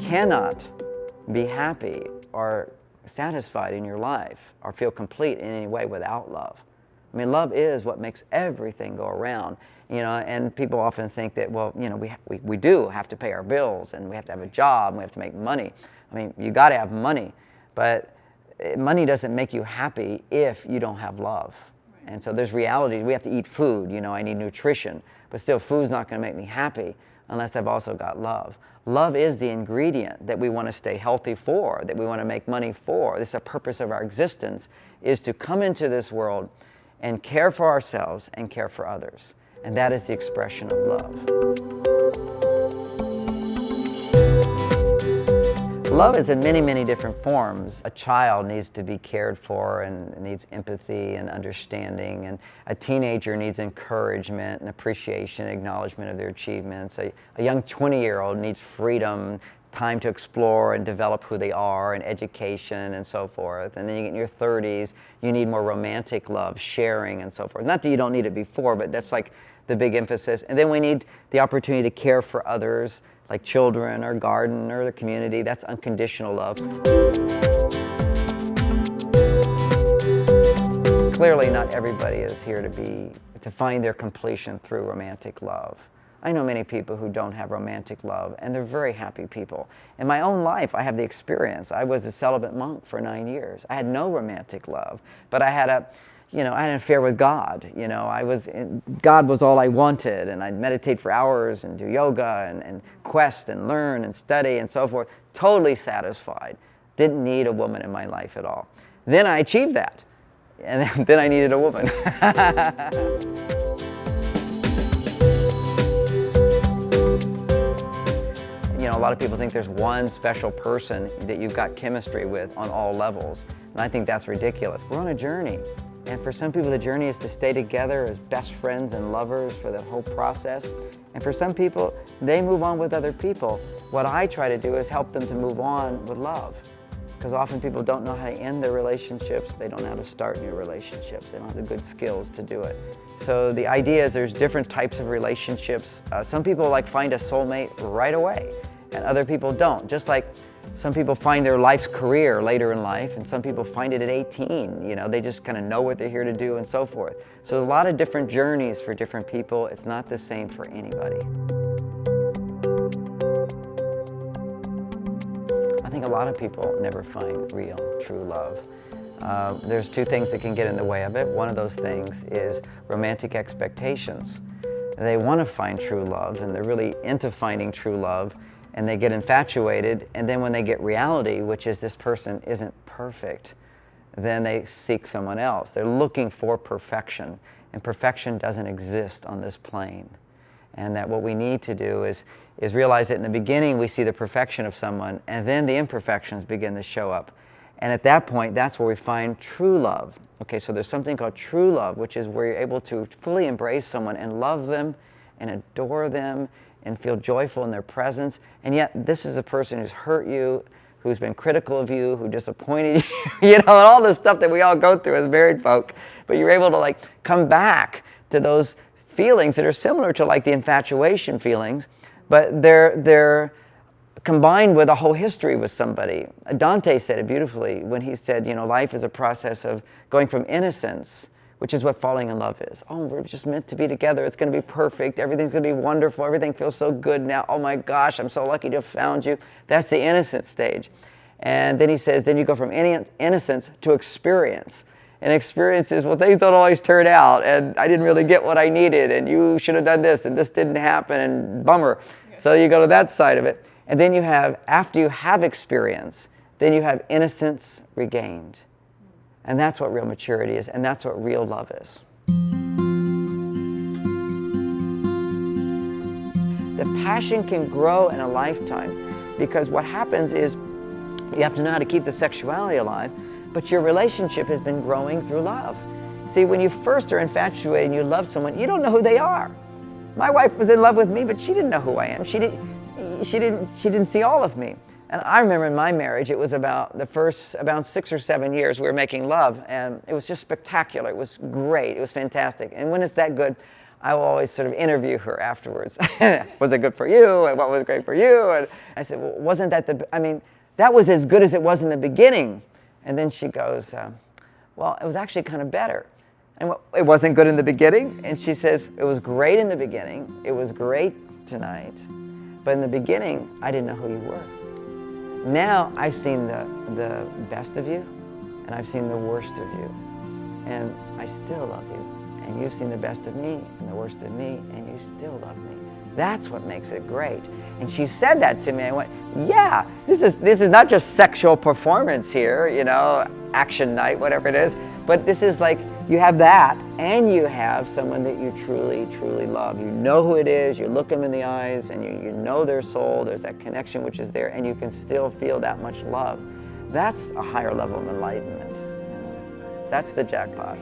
cannot be happy or satisfied in your life or feel complete in any way without love. I mean, love is what makes everything go around, and people often think that, well, we do have to pay our bills and we have to have a job and we have to make money. I mean, you got to have money, but money doesn't make you happy if you don't have love. And so there's realities. We have to eat food, I need nutrition, but still food's not going to make me happy unless I've also got love. Love is the ingredient that we want to stay healthy for, that we want to make money for. This is the purpose of our existence, is to come into this world and care for ourselves and care for others. And that is the expression of love. Love is in many, many different forms. A child needs to be cared for and needs empathy and understanding, and a teenager needs encouragement and appreciation, acknowledgement of their achievements. A young 20-year-old needs freedom, time to explore and develop who they are, and education and so forth. And then you get in your 30s, you need more romantic love, sharing and so forth. Not that you don't need it before, but that's like the big emphasis. And then we need the opportunity to care for others, like children or garden or the community. That's unconditional love. Clearly not everybody is here to find their completion through romantic love. I know many people who don't have romantic love, and they're very happy people. In my own life, I have the experience. I was a celibate monk for 9 years. I had no romantic love, but I had an affair with God. God was all I wanted, and I'd meditate for hours and do yoga and quest and learn and study and so forth. Totally satisfied. Didn't need a woman in my life at all. Then I achieved that, and then I needed a woman. A lot of people think there's one special person that you've got chemistry with on all levels, and I think that's ridiculous. We're on a journey. And for some people, the journey is to stay together as best friends and lovers for the whole process. And for some people, they move on with other people. What I try to do is help them to move on with love. Because often people don't know how to end their relationships. They don't know how to start new relationships. They don't have the good skills to do it. So the idea is there's different types of relationships. Some people find a soulmate right away, and other people don't. Just like some people find their life's career later in life, and some people find it at 18. They just kind of know what they're here to do and so forth. So a lot of different journeys for different people. It's not the same for anybody. I think a lot of people never find real, true love. There's two things that can get in the way of it. One of those things is romantic expectations. They want to find true love, and they're really into finding true love, and they get infatuated, and then when they get reality, which is this person isn't perfect, then they seek someone else. They're looking for perfection, and perfection doesn't exist on this plane. And that what we need to do is realize that in the beginning we see the perfection of someone, and then the imperfections begin to show up. And at that point, that's where we find true love. Okay, so there's something called true love, which is where you're able to fully embrace someone and love them and adore them and feel joyful in their presence. And yet this is a person who's hurt you, who's been critical of you, who disappointed you, and all the stuff that we all go through as married folk. But you're able to come back to those feelings that are similar to the infatuation feelings, but they're combined with a whole history with somebody. Dante said it beautifully when he said, life is a process of going from innocence, which is what falling in love is. Oh, we're just meant to be together. It's going to be perfect. Everything's going to be wonderful. Everything feels so good now. Oh my gosh, I'm so lucky to have found you. That's the innocent stage. And then he says, then you go from innocence to experience. And experience is, well, things don't always turn out, and I didn't really get what I needed, and you should have done this, and this didn't happen, and bummer. Yes. So you go to that side of it. And then you have, after you have experience, then you have innocence regained. And that's what real maturity is, and that's what real love is. The passion can grow in a lifetime, because what happens is you have to know how to keep the sexuality alive, but your relationship has been growing through love. See, when you first are infatuated and you love someone, you don't know who they are. My wife was in love with me, but she didn't know who I am. She didn't see all of me. And I remember in my marriage, it was about 6 or 7 years we were making love, and it was just spectacular. It was great. It was fantastic. And when it's that good, I will always sort of interview her afterwards. Was it good for you? And what was great for you? And I said, well, wasn't that that was as good as it was in the beginning. And then she goes, well, it was actually kind of better. And it wasn't good in the beginning? And she says, it was great in the beginning. It was great tonight. But in the beginning, I didn't know who you were. Now I've seen the best of you, and I've seen the worst of you. And I still love you. And you've seen the best of me and the worst of me, and you still love me. That's what makes it great. And she said that to me. I went, yeah, this is not just sexual performance here, you know, action night, whatever it is, but this is like you have that, and you have someone that you truly, truly love. You know who it is, you look them in the eyes, and you know their soul, there's that connection which is there, and you can still feel that much love. That's a higher level of enlightenment. That's the jackpot.